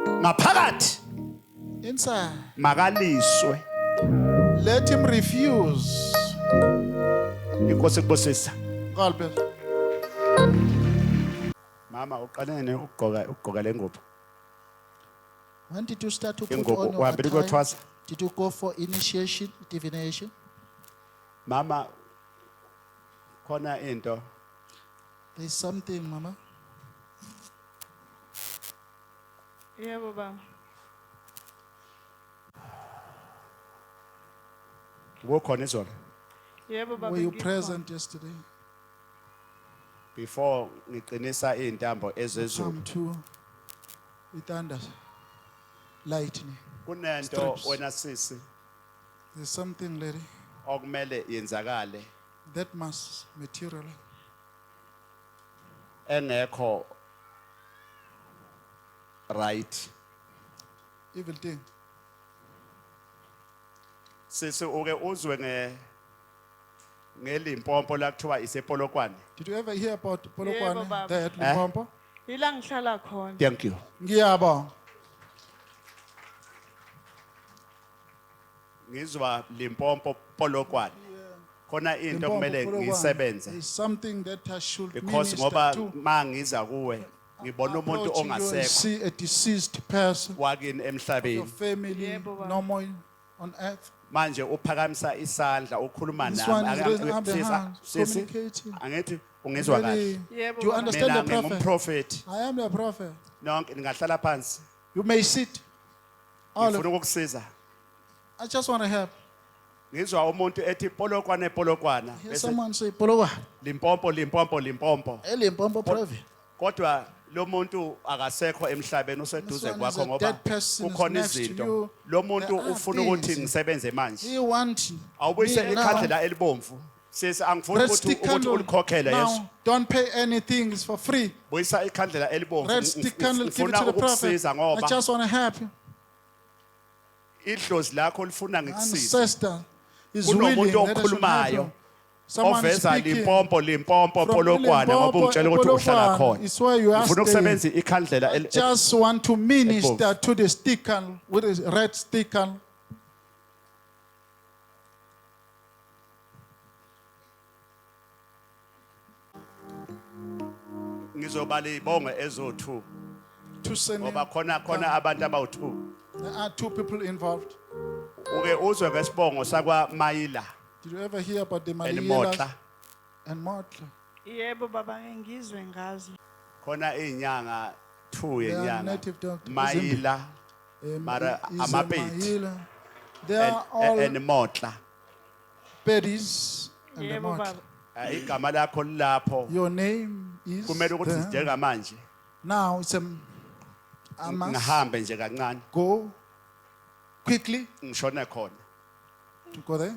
ngaphakathi inside. makaliswe. Let him refuse. Inkosi kubusisa. God bless. Mama uqalene ukugqoka lengubo. When did you start to put Ingubo on your uhambile attire? ukuyothwasa. Did you go for initiation, divination? Mama khona into There's something, Mama. Yebo baba. kukhona izolo Yebo baba. Were you ngikhona. present yesterday? before ngiqinisa izintambo ezezulu. Come to with under lightning. Kunento Strips. wena sisi There's something, lady, okumele yenzakale that must materialize. engekho right. Evil thing. Sisi uke uzwe ngelimpompo la kuthiwa isepolokwane. Did you ever hear about Yebo, Polokwane? baba. There at Limpopo? Ila ngihlala khona. Thank you. Ngiyabonga. Ngizwa limpompo polokwane. Khona into kumele Limpopo, Polokwane. ngisebenze There's something that I should because minister ngoba to. mangiza kuwe ngibona umuntu Approaching you and ongasekho see a deceased person, wakini your emhlabeni. family, Yebo, baba. no more on earth. Manje uphakamisa isandla ukhuluma This one is raising up the Sisi, hands, sisi, communicating. angithi ungizwa kahle. Really, Yebo do you baba. understand Mina the prophet? ngingumprofeti. I am the prophet. Nonke ningahlala phansi. You may sit. All Ngifuna of, ukukusiza. I just want to help. Ngizwa umuntu ethi polokwane polokwana Hear bese someone say, Polokwane. limpompo limpompo limpompo. Limpopo prophet. Kodwa lo muntu akasekho emhlabeni This useduze one is kwakho a ngoba dead person is kukhona next to izinto. you. Lo muntu There are ufuna ukuthi things. ngisebenze manje. He wants Awubuyise me now. ikhandlela elibomvu. Sisi angifuni Red ukuthi stick ukuthi candle. ulikhokhele Yesu. Now, don't pay anything. It's for free. Buyisa ikhandlela elibomvu. Red stick candle, give it Ngifuna to the prophet. ukukusiza I ngoba just want to help you. idlozi lakho lifuna ngikusiza. Ancestor is willing. Kunomuntu Let us help okhulumayo you. Someone oveza speaking. limpompo limpompo From polokwane ngoba Limpopo, ungitshela ukuthi uhlala Polokwane khona. is where you are Ngifuna staying. ukusebenza ikhandlela Just want to minister to the stick candle with a red stick candle. ngizobala ibongo ezo2 To send ngoba him. khona abantu abawu2. There are 2 people involved. Uke uzwe ngesibongo sakwa Mayila Did you ever hear about the Malilas eMotla. and Motla? Yebo baba ngizwe ngazi. Khona izinyanga 2 They are yenyanga. native doctors. Mayila Mara amapedi. They are all eMotla. pedis and the Yebo Motla. baba. Igama lakho lapho Your name is kumele ukuthi there. njengamanje Now it's I must ngihambe nje kancane go quickly ngishone khona to go there.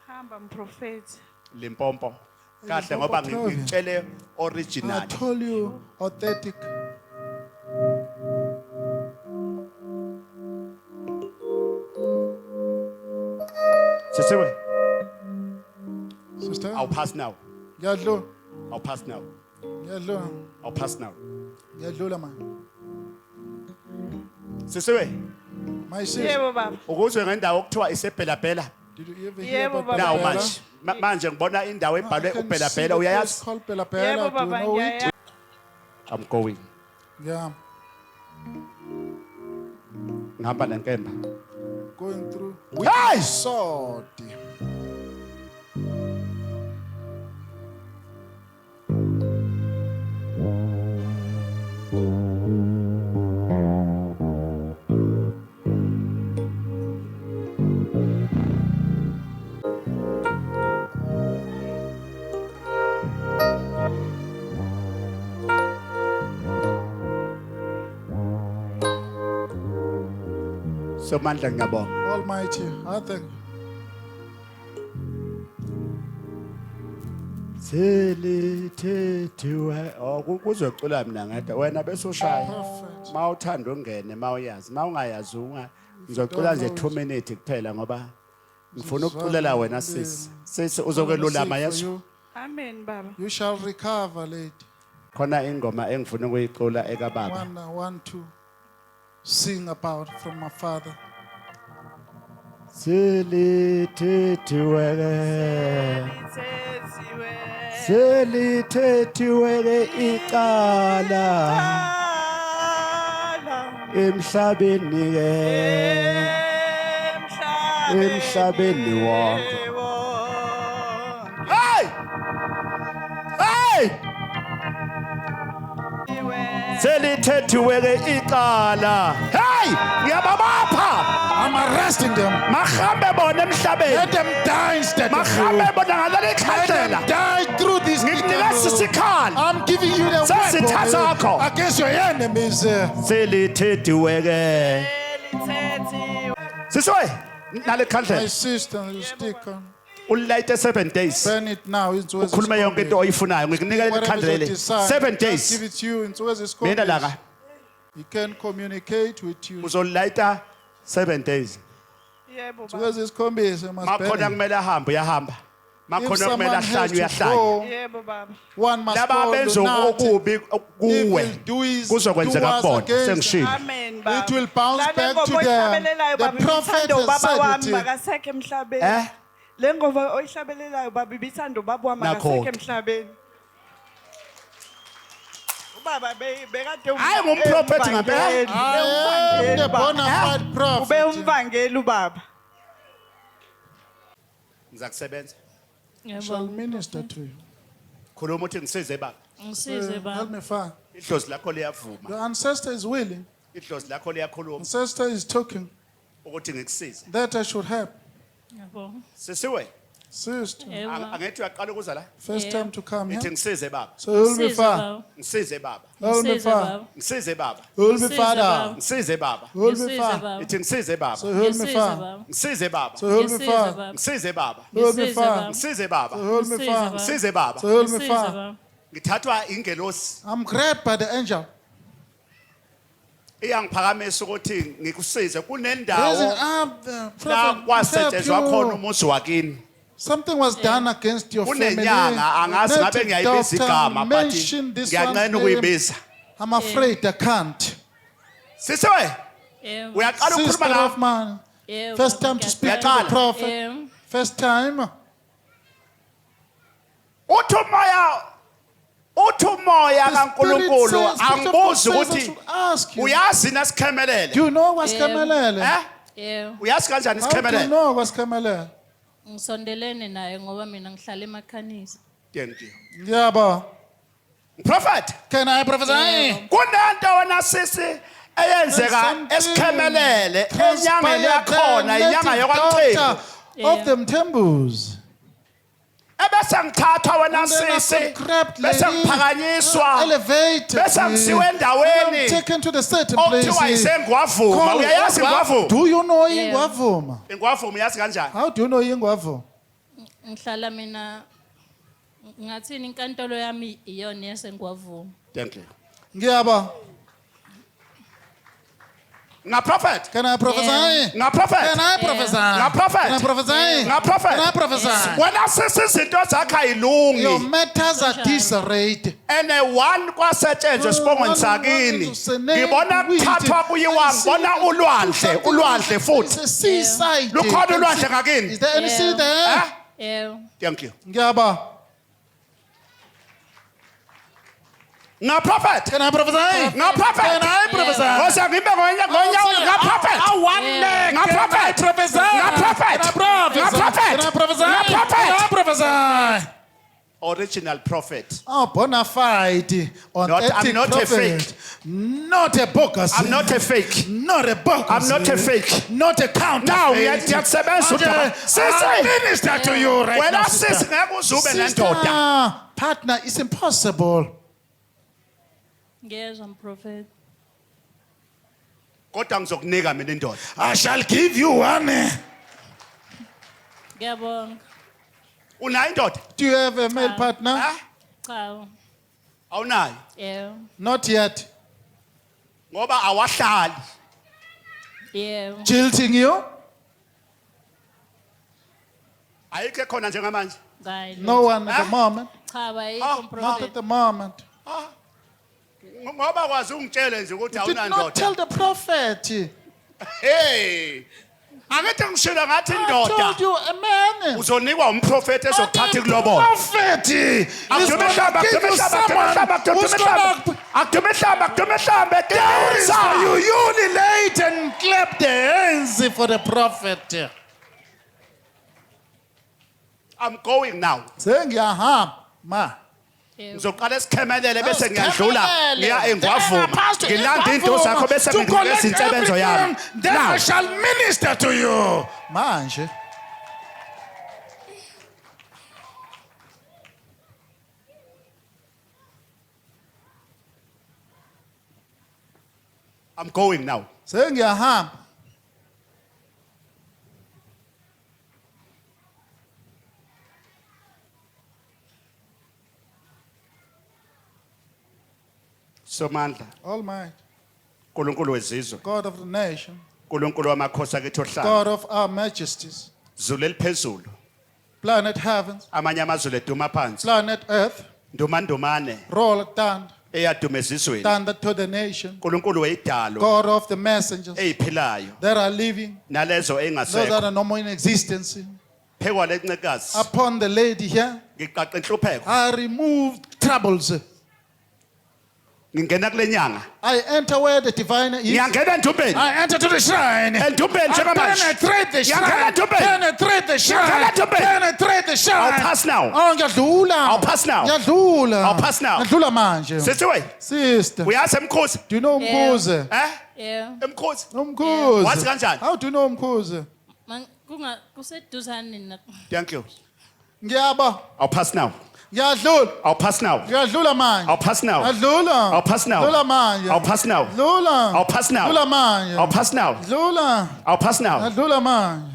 Hamba mprofeti. Limpopo. Kahle Limpopo ngoba province. ngicele I original. told you authentic. Sisiwe, Sister, I'll pass now. ngiyadlula, I'll pass now. ngiyadlula, I'll pass now. ngiyadlula man. Sisiwe, My sis, Yebo baba. ukuzwe ngendawo okuthiwa isebhelabhela. did you ever hear Yebo, about baba. Now Bela? manje manje ngibona indawo I ebhalwe can see ubhelabhela the place uyayazi? called Bela Bela. Yebo Do you baba know it? ngiyaya. I'm going. Yeah, Ngihamba nenkemba. going through. Hey! Sword. Somandla ngiyabonga. Almighty, I thank you. Selithethiwe kuzocula mina ngedwa wena bese ushaya. Prophet. Mawuthanda ungene mawuyazi. Mawungayazi ngizocula nje 2 minutes kuphela ngoba ngifuna ukuculela wena sisi sisi uzokwelulama yesho Amen baba. You shall recover, lady. khona ingoma engifuna ukuyicula eka baba One I want to sing about from my father. selithethiwe icala emhlabeni ke emhlabeni wonke hey hey selithethiwe ke icala hey ngiyababapha I'm arresting them. mahambe bona emhlabeni Let them die instead of you. mahambe bona ngalale Let them ikhandlela die through this. ngikunika sisikhala I'm giving you the Sesitha sakho. weapon against your enemies. selithethiwe ke siswe nale My ikhandlela sister, you stick on. ulilayite 7 days Burn it now. ukhuluma yonke into oyifunayo ngikunika le ikhandlela 7 days Give it to you. mina laka He can communicate with you. uzolayita 7 days Yebo baba. Where's his combis? Must makhona burn it. kumele ahambe uyahamba If makhona kumele someone has ahlanye to uyahlanya go, Yebo baba. one must laba go. benza Do not. okubi kuwe kuzokwenzeka kubona sengishilo Amen baba. It will bounce Lana back ngoma to them. oyihlabelelayo The baba, prophet ibithanda has ubaba said wami it. makasekho emhlabeni. eh Le ngoma oyihlabelelayo baba ibithanda ubaba wami makasekho Nakho. emhlabeni. Ubaba bekade Hayi, ngumprofethi ngempela. I am the bona fide Ube prophet. umvangeli ubaba. ngizakusebenza Shall minister to you. khuluma uthi ngisize baba Ngisize Help baba. me, Father. idlozi lakho liyavuma Your ancestor is willing. idlozi lakho liyakhuluma Ancestor is talking ukuthi ngikusize that I should help. Yebo. sisiwe Sister, Yebo. angithi uyaqala ukuza la first time to come ngithi here. ngisize baba So help me, Ngisize Father. baba. ngisize baba Help me, Ngisize Father. baba. ngisize baba Help me, Ngisize Father. baba. ngisize baba Help me, Ngisize Father. baba. ngithi ngisize baba So help me, Ngisize Father. baba. ngisize baba So help me, Ngisize Father. baba. ngisize baba Help me, Ngisize Father. baba. ngisize baba So help me, Ngisize Father. baba. ngisize baba So help me, Ngisize Father. baba. ngithathwa ingelosi I'm grabbed by the angel. iyangiphakamisa ukuthi ngikusize Raising kunendawo up the la prophet. kwasetshenzwa help khona you. umuzi wakini Something was done against your family. kunenyanga angazi ngabe Native ngiyayibiza doctor igama but mentioned this ngiyanqena one's name. ukuyibiza I'm afraid I can't. sisiwe Yebo. uyaqala ukukhuluma Sister la of mine. Yebo. First time to speak to the Uyaqala. prophet. Yebo. First time. uthi umoya kaNkuluNkulu Spirit of God angibuzi says I ukuthi should ask you. uyazi nasikhemelele Do you know what's Kamelele? eh Yebo. uyazi kanjani How do you isikhemelele know what's Kamelele? Ngisondelene naye ngoba mina ngihlala emakhanisa. thank you Yeah, but prophet can I prophesy? kunento wena sisi eyenzeka esikhemelele enyangeni yakhona inyanga yokwaqhela Of them temples. ebese ngithatha wena And then I sisi got grabbed, bese lady, ngiphakanyiswa elevated. bese ngisiwe endaweni I'm taken to the certain okuthiwa places. isengwavuma Called uyayazi ingwavuma Do you know Yeah. Ingwavuma? ingwavuma uyazi kanjani How do you know Ingwavuma? Ngihlala mina ngathini inkantolo yami iyona yesengwavuma. thank you Ngiyaba. ngaprophet Can I prophesy? ngaprophet Can I prophesy? ngaprophet Can I prophesy? ngaprophet Can I prophesy? wena sisi izinto zakho Your ayilungi matters are disarrayed. ene one kwasetshenzwe sibongweni sakini ngibona kuthathwa kuyiwa ngibona ulwandle futhi It's a seaside. lukhona ulwandle ngakini Is there any sea eh there? Yebo. thank you Ngiyaba. ngaprophet Can I prophesy? ngaprophet Can I prophesy? ngoba ngimbe ngonyawulo ngaprophet ngaprophet prophesy. ngaprophet Can I prophesy? ngaprophet Can I prophesy? original prophet Oh, bona fide. I'm not a fake. Not a bogus. I'm not a fake Not a bogus. I'm not a fake Not a counterfeit. now ngiyakusebenza I sisi minister to you right now. wena sister. sisi ngeke uzube Sister, nendoda partner, it's impossible. Ngiyezwa mprofeti. kodwa ngizokunika mina indoda I shall give you one. Ngiyabonga. unayo indoda Do you have a male partner? eh Cha. awunayo Yebo. Not yet. ngoba awahlali Yebo. Jilting you? Ayikho khona njengamanje. No one at the moment. Cha bayikho Not prophet. at the moment. Ngoba kwazi ungitshele nje ukuthi You did not tell awunandoda. the prophet. Hey. Angithi ngishilo ngathi I told indoda. you, a man. Uzonikwa umprofeti ezokuthatha A kulobola. prophet is Akudume going hlamba, to give akudume you hlamba, someone who's going to akudume hlamba, akudume hlamba. dance for you. You relate and clap the hands for the prophet. I'm going now. Sengiyahamba ma. Ngizoqala isikhemelele bese ngiyadlula Sikhemelele. ngiya engwavuma. Pastor, Ngilanda into zakho bese to ngidlula collect izinsebenzo yami. everything, then I Now, shall minister to you. Manje. I'm going now. Sengiyahamba. Somandla, Almighty, uNkulunkulu wezizwe, God of the nation, uNkulunkulu wamakhosi akithi ohlala. God of our majesties, Zulu eliphezulu, planet heavens, amanye amazulu eduma phansi. planet earth, Ndumandumane roll thunder, eyaduma ezizweni. thunder to the nation, uNkulunkulu weyidalo God of the messengers eziphilayo that are living, nalezo those engasekho. that are no more in existence. Phekwa lencekazi Upon the lady here, ngiqaqa inhlupheko. I removed troubles. Ngingena kulenyanga. I enter where the divine is. Ngiyangena endumbeni. I enter to the shrine. Endumbeni I njengamanje. penetrate the Ngiyangena shrine. endumbeni. Penetrate the shrine. Ngiyangena endumbeni. Penetrate the shrine. I'll pass now. Oh, ngiyadlula. I'll pass now. Ngiyadlula. I'll pass now. Ngiyadlula manje. Sisiwe, Sister, uyazi emkhosi? do you know Umkhuze? Yeah. Emkhosi. Umkhuze. Wathi kanjani? How do you know Umkhuze? Kunga kuseduzane na. Thank you. Ngiyaba. I'll pass now. Ngiyadlula. I'll pass now. Ngiyadlula manje. I'll pass now. Ngiyadlula. I'll pass now. Dlula manje. I'll pass now. Dlula. I'll pass now. Dlula manje. I'll pass now. Dlula. I'll pass now. Ngiyadlula manje.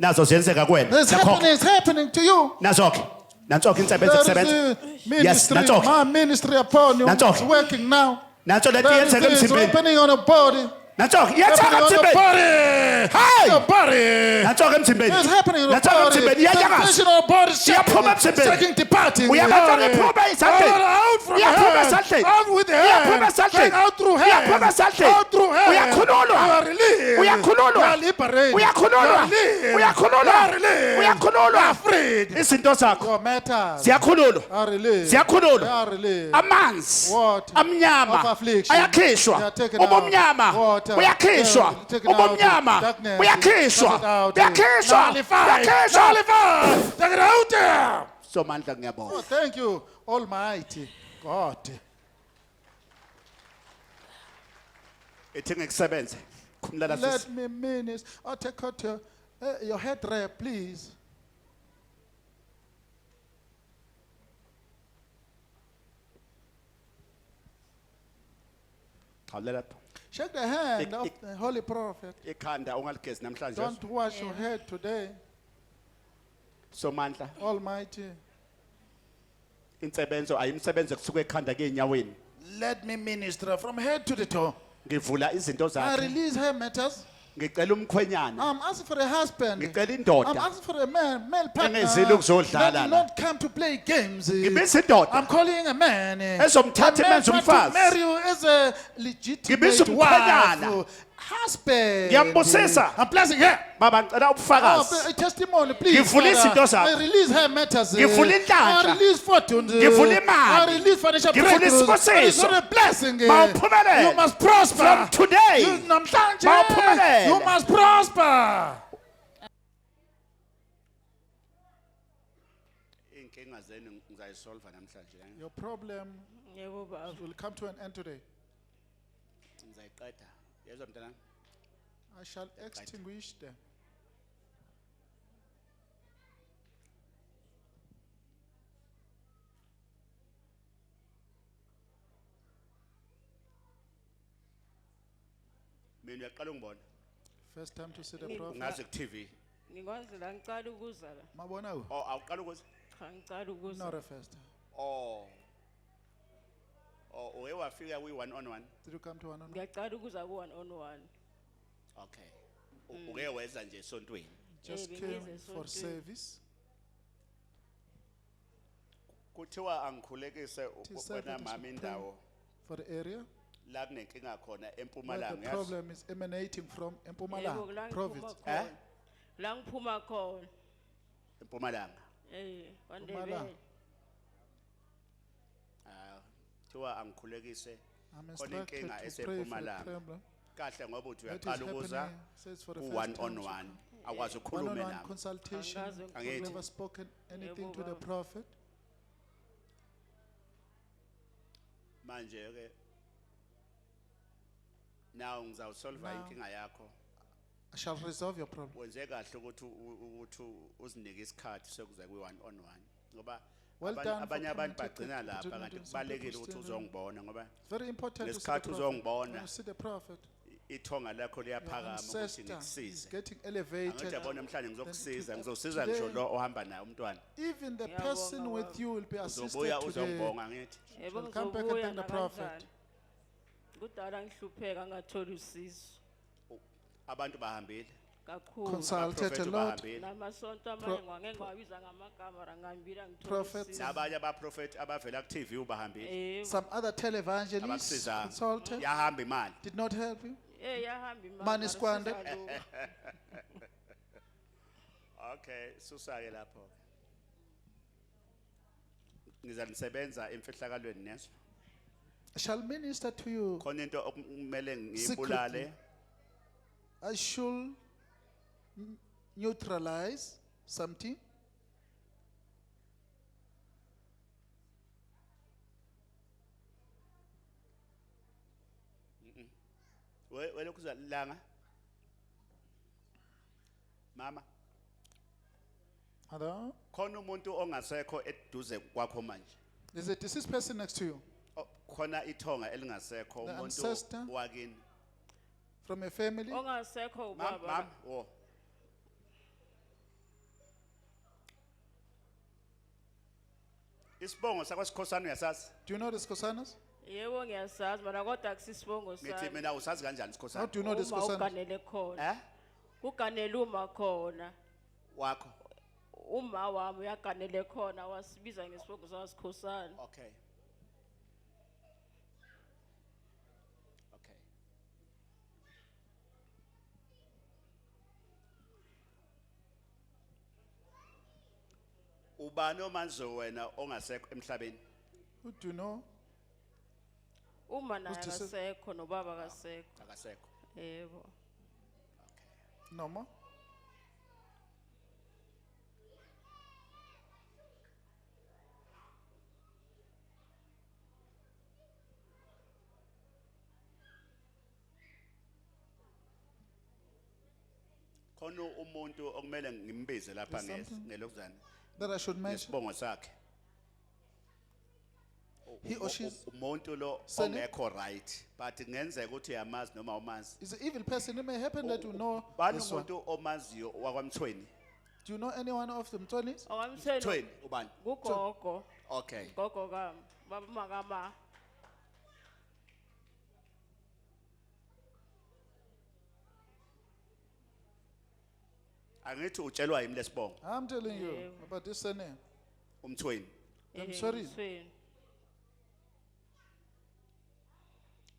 Nazo ziyenzeka kuwena. It's happening to you. Nazo-ke. Nanso-ke insebenzo There kusebenza. is a ministry, Nanso-ke. my ministry upon you. Nanso-ke. It's working now. Nanso lento There is iyenzeka things emzimbeni. happening on the body. Nanso-ke iyenzeka Happening on the emzimbeni. body. Hey! The body. Nanso-ke emzimbeni. It's happening on the Nanso-ke body. emzimbeni. Iyanyakaza. Sensation of the body is Iyaphuma emzimbeni. shaking, departing. Uyabantu iphuma esandleni. Out from the Iyaphuma head. esandleni. Out with the Iyaphuma head. esandleni. Take out through head. Iyaphuma esandleni. Out through head. Uyakhululwa. You are released. Uyakhululwa. You are liberated. Uyakhululwa. You are released. Uyakhululwa. You are released. Uyakhululwa. You are freed. Izinto zakho Your matters ziyakhululwa. are released. Ziyakhululwa. They are released. Amanzi Water amnyama of affliction. ayakhishwa. They are taken out. Ubumnyama Water. uyakhishwa. They are taken out. Ubumnyama Darkness. uyakhishwa. Cast it out. Uyakhishwa. Nullified. Uyakhishwa. Nullified. Take it out there. Somandla ngiyabonga. Oh, thank you, Almighty God. Ethi ngikusebenze. Khumula Let sisi. me minister. Oh, take out your head wrap, please. Khawulela. Shake the hand of the holy prophet. Ikhanda ungaligezi namhlanje. Don't wash your head today, Somandla Almighty. insebenzo ayimsebenze kusuka ekhanda keenyaweni. Let me minister from head to the toe. Ngivula izinto I zakhe. release her matters. Ngicela umkhwenyana. I'm asking for a husband. Ngicela I'm indoda. asking for a male partner. Engezile ukuzodlala That will not come to play games. Ngibiza indoda. I'm calling a man. Ezomthatha A man imenze want to umfazi. marry you as a Ngibiza legitimate umkhwenyana. wife. Husband. Ngiyambusisa. I'm blessing her. Baba ngicela ubufakazi. A testimony, please. Ngivula Father. izinto zakho. I release her matters. Ngivula inhlanhla. I release fortunes. Ngivula imali. I release financial Ngivula breakthroughs. It's isibusiso. not a blessing. Mawuphumelele. You must prosper. From today. You, namhlanje, Mawuphumelele. you must prosper. Inkinga zenu ngizayisolve namhlanje. Your problem Yebo baba. will come to an end today. Ngizayiqeda. Yezwa mntana. I shall extinguish them. Mina uyaqala ungibona. First time to see the prophet. Ngaze ku TV. Ngikwazi la ngicala ukuza la. Mabona u. Oh awuqala ukuze. Cha ngicala ukuza. Not a first time. Oh. Oh, uye wafika kwi one on one. Did you come to one on one? Ngiyacala ukuza ku 1-on-1. Okay. Uke weza nje esontweni. Just Eh, came bengize for esontweni. service. Kuthiwa angikhulekise It is said wena that I mama should pray indawo for the area la kunenkinga khona where the eMpumalanga yazi. problem is emanating from Yebo, Mpumalanga la ngiphuma province. khona. La ngiphuma khona. eMpumalanga. KwaNdebele. Ah, kuthiwa angikhulekise I'm khona instructed inkinga to pray for the eseMpumalanga. problem. Kahle ngoba uthi That is uyaqala ukuza happening, says for the ku first one time. on one. Akwazi ukukhuluma One-on-one nami. consultation. Angazi You've Angithi. never spoken anything Yebo, to the baba. prophet. Manje ke now ngizawusolve Now. inkinga yakho. I shall resolve your problem. Wenze kahle ukuthi uzinike isikhathi sokuza ku one on one. Ngoba Well done for abanye abantu coming to bagcina the lapha opportunity. kanti Some kubalekile people ukuthi still uzongibona ngoba It's very important to see the Ngesikhathi prophet. uzongibona. When you see the prophet, ithonga lakho your liyaphakama ukuthi ancestor is ngikusize. getting Angithi elevated. yabona namhlanje Then ngizokusiza, today- ngizosiza ngisho today, lo ohamba naye umntwana. Even the Ngiyabonga, person with baba. you will be assisted Uzobuya today. uzongibonga ngithi. Yebo Shall come back and ngizobuya thank the prophet. nakanjani. Kudala ngihlupheka ngatholi usizo Abantu bahambile. kakhulu. Consulted a Abaprofethi lot. bahambile. Namasonto amanye ngake ngiwabiza ngamagama ngambira ngithola Prophets. usizo. Nabanye abaprofethi abavela ku TV ubahambile. Yebo. Some other televangelists Abakusiza. consulted Yahamba imali. did not help you. Yahamba imali. Money mara squandered. sisaluka. Okay, susake lapho. Ngizanisebenza emfihlakalweni neso. I shall minister to you. Khona into okumele ngiyibulale. I should neutralize something. Wena kuzalanga. Mama, Hello? khona umuntu ongasekho eduze kwakho manje. There's a deceased person next to you Khona ithonga elingasekho The umuntu ancestor. wakini. from a family. Ongasekho Mam, ubaba. oh. Isibongo sakwasikhosana uyasazi? Do you know the Skosanas? Yebo ngiyasazi mana kodwa akusisibongo Ngithi sami. mina usazi kanjani How isikhosana? do you know the Uma Skosanas? uganele khona. Eh? Kuganele uma khona. Wakho. Uma wami uyaganele khona wasibiza ngesibongo sasikhosana. Okay. Okay. Ubani omanzo wena ongasekho emhlabeni? Who do you know? Uma naye Who's to say? akasekho nobaba akasekho. Akasekho. Yebo. No more? Khona umuntu okumele ngimbize lapha There's something- ngelokuzana. That I should mention. Nesibongo sakhe. He or she's Umuntu lo Sani? ongekho right, but ngenzeka ukuthi uyamazi noma umazi. is an evil person. It may happen that you know Bani this one. umuntu omaziyo wakwamthweni? Do you know anyone of the Mtonis? Awamthweni Mthweni ubani? kugogo. Okay. Gogo kami. Baba makama. Angithi utshelwa yimi lesibongo I'm telling you Yebo. about this surname. umthweni. I'm sorry. Mthweni.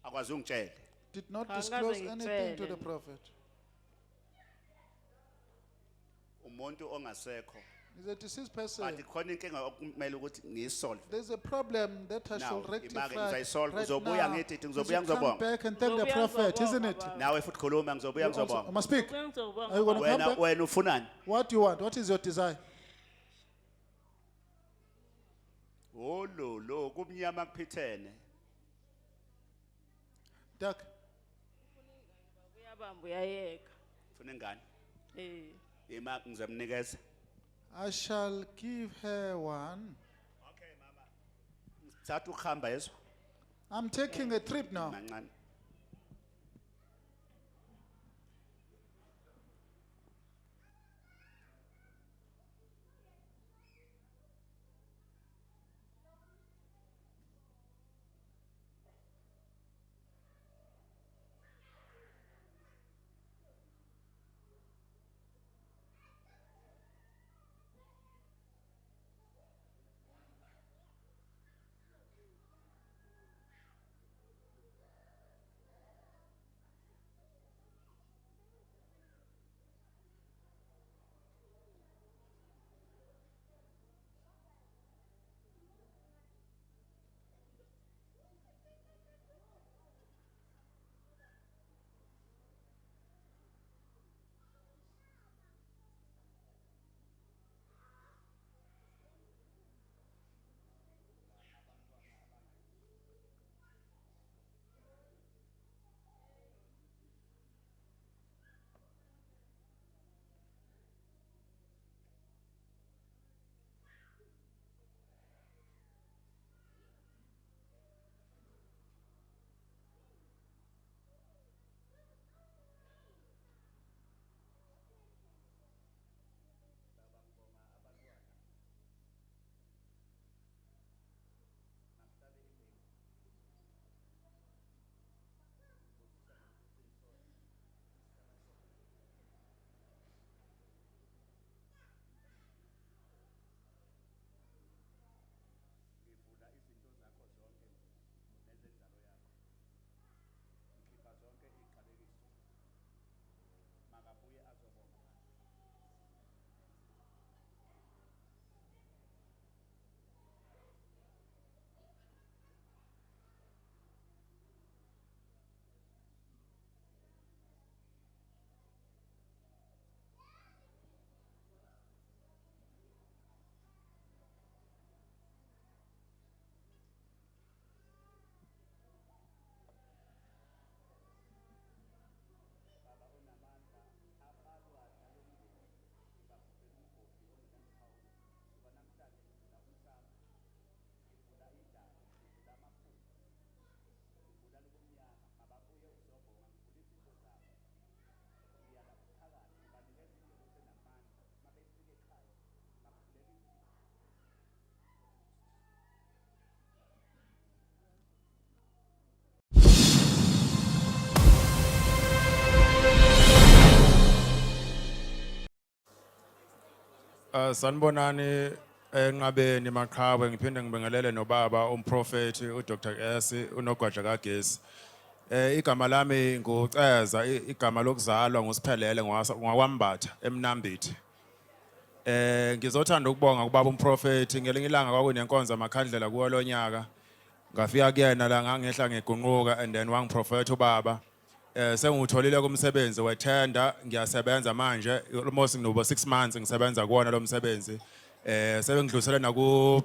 Akwazi ungitshela. Did not Angaze disclose anything to the ngitshele. prophet. Umuntu ongasekho. He's a deceased But person. khona inkinga okumele ukuthi ngiyisolve. There's a problem that I Now, shall imake rectify ngizayisolve. right Uzobuya now. ngithi You ngizobuya should come ngizobonga. back and thank the Uzobuya prophet, ngizobonga, isn't it? baba. Nawe futhi khuluma ngizobuya You also- ngizobonga. must speak. Ubuye ngizobonga, Are you gonna baba. come Wena back? wena ufunani? What do you want? What is your desire? Oh lo kumnyama kuphithene. Duck. Uyabamba uyayeka. Ufuna ingane? Eh. Ngizomnikeza. I shall give her one. Okay mama. Thatha ukuhamba yeso. I'm taking a trip now. Mancane. Sanibonani enqabeni maQhawe ngiphinde ngibingelele nobaba umprofeti uDr S unogwaja kagesi. Igama lami nguceza igama lokuzalwa ngusiphelele ngwakwambatha eMnambithi. Ngizothanda ukubonga kubaba umprofeti ngelinye ilanga kwakunenkonzo amakhandlela kuwo lonyaka. Ngafika kuyena la ngangehla ngegunquka and then wangiprofeta ubaba. Sengutholile kumsebenzi wethenda ngiyasebenza manje almost nginobo 6 months ngisebenza kuona lo msebenzi. Sebengidlulisele naku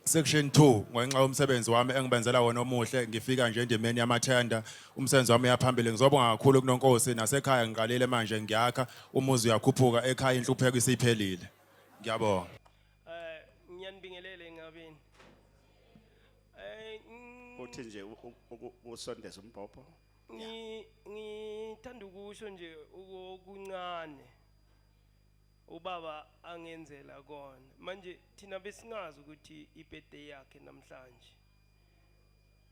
section 2 ngenxa yomsebenzi wami engibenzela wona omuhle ngifika nje endimeni yamathenda umsebenzi wami yaphambili ngizobonga kakhulu kuNonkosi nasekhaya ngiqalile manje ngiyakha umuzi uyakhuphuka ekhaya inhlupheko isiphelile ngiyabonga ngiyanibingelele ngabeni uthi nje usondeza umbhobho ngithanda ukusho nje okuncane ubaba angenzela kona manje thina besingazi ukuthi ibirthday yakhe namhlanje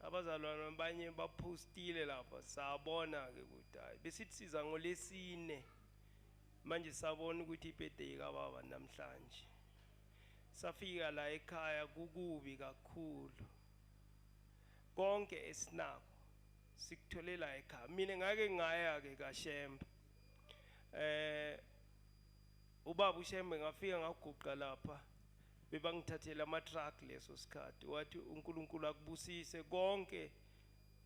abazalwana abanye bapostile lapha sabona ke ukuthi hayi besithi siza ngolesine manje sabona ukuthi ibirthday kababa namhlanje safika la ekhaya kukubi kakhulu konke esinako sikutholela ekhaya mina ngake ngaya ke kaShembe ubaba uShembe ngafika ngaguqa lapha bebangithathela ama truck leso sikhathi wathi uNkulunkulu akubusise konke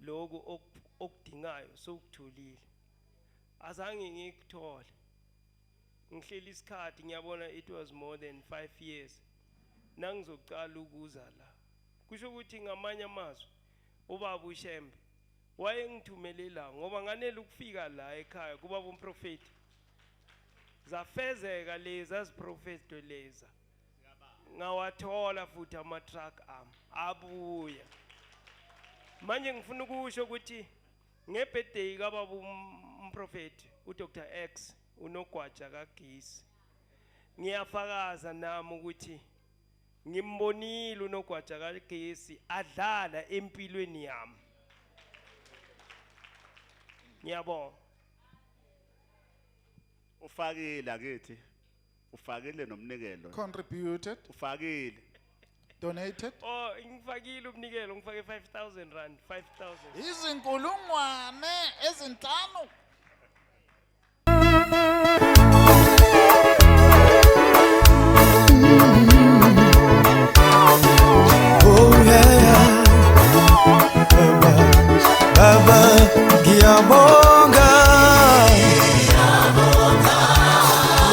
lokho okudingayo sokutholile azange ngikuthole ngihleli isikhathi ngiyabona it was more than 5 years nangizocala ukuza la kusho ukuthi ngamanye amazwi ubaba uShembe wayengithumelela ngoba nganele ukufika la ekhaya kuba umprofeti zafezeka leza ziprofeto leza ngawathola futhi ama truck abuya manje ngifuna ukusho ukuthi ngebirthday kababa umprofeti uDr X unogwaja kagesi ngiyafakaza nami ukuthi ngimbonile unogwaja kagesi adlala empilweni yami ngiyabonga ufakile akithi ufakile nomnikelo Contributed, ufakile donated. oh ngifakile umnikelo ngifake 5,000 rand 5,000 Izinkulungwane ezinhlanu. Oh yeah, Baba, ngiyabonga.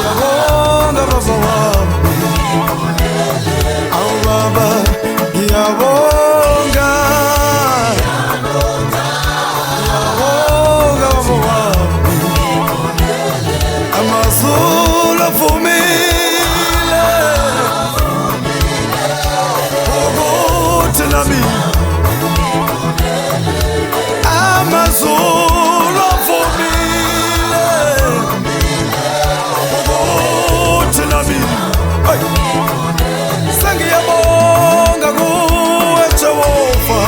Ngiyabonga Baba wami. Awu Baba, ngiyabonga. Ngiyabonga Baba wami. Amazulu avumile ukuthi nami amazulu avumile ukuthi nami sengiyabonga kuwe Jehova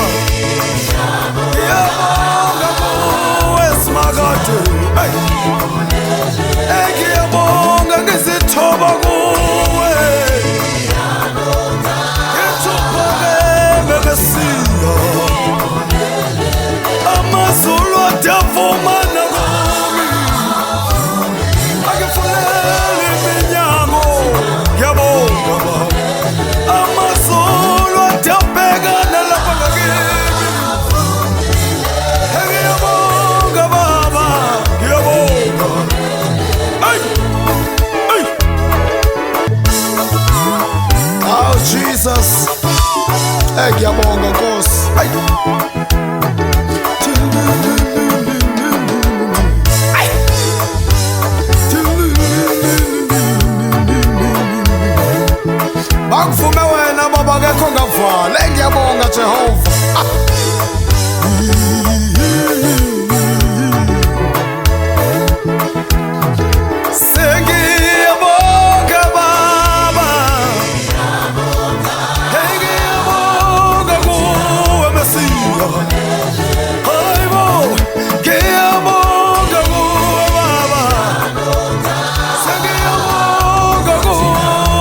ngiyabonga kuwe Simakade ngiyabonga ngizithoba kuwe ngithuphake besiya amazulu adavumana kami akifuneli iminyango ngiyabonga Baba amazulu adabhekana lapha ngakimi ngiyabonga Baba ngiyabonga oh Jesus ngiyabonga Nkosi Bakuvume wena Baba ngekho ngavala ngiyabonga Jehova Sengiyabonga Baba ngiyabonga kuwe Mesiya hayibo ngiyabonga kuwe Baba sengiyabonga kuwe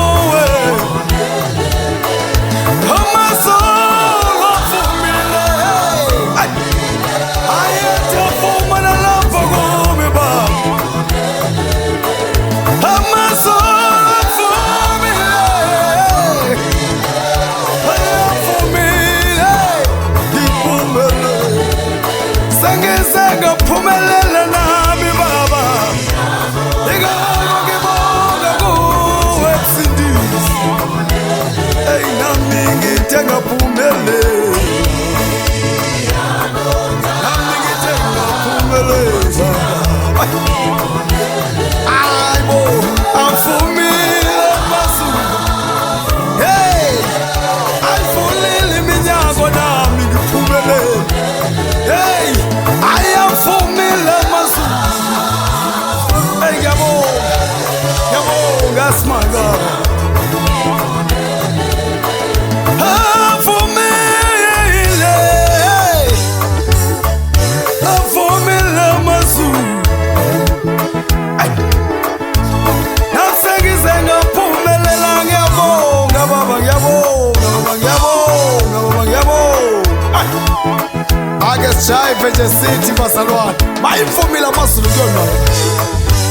ave nje sithi bazalwane mayimfumile amazulu kuyona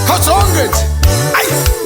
kajonge nje ayi